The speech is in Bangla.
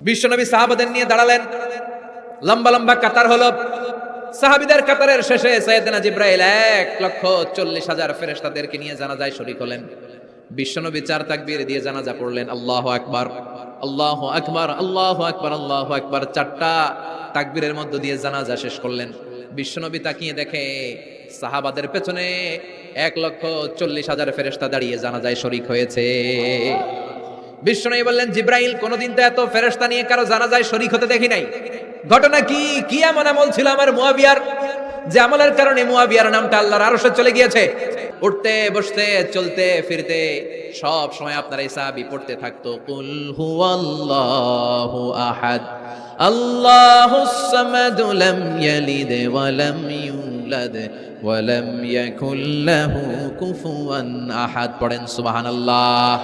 বিশ্বনবী সাহাবাদের নিয়ে দাঁড়ালেন, লম্বা লম্বা কাতার হলো। সাহাবীদের কাতারের শেষে সাইয়েদনা জিবরাইল 1,40,000 ফেরেশতাদেরকে নিয়ে জানাজায় শরীক হলেন। বিশ্বনবী 4 তাকবীর দিয়ে জানাজা পড়লেন, আল্লাহু আকবার, আল্লাহু আকবার, আল্লাহু আকবার, আল্লাহু আকবার। 4টা তাকবীরের মধ্য দিয়ে জানাজা শেষ করলেন। বিশ্বনবী তাকিয়ে দেখে সাহাবাদের পেছনে 1,40,000 ফেরেশতা দাঁড়িয়ে জানাজায় শরীক হয়েছে। বিশ্বনবী বললেন, জিবরাইল, কোনদিন তো এত ফেরেশতা নিয়ে কারো জানাজায় শরীক হতে দেখি নাই। ঘটনা কি? কি এমন আমল ছিল আমার মুয়াবিয়ার, যে আমলের কারণে মুয়াবিয়ার নামটা আল্লাহর আরশে চলে গিয়েছে? উঠতে বসতে চলতে ফিরতে সব সময় আপনার এই সাহাবী পড়তে থাকতো, কুল হুয়াল্লাহু আহাদ, আল্লাহুস সামাদ, লাম ইয়ালিদ ওয়া লাম ইউলাদ ওয়া লাম ইয়াকুল লাহু কুফুয়ান আহাদ। পড়েন সুবহানাল্লাহ।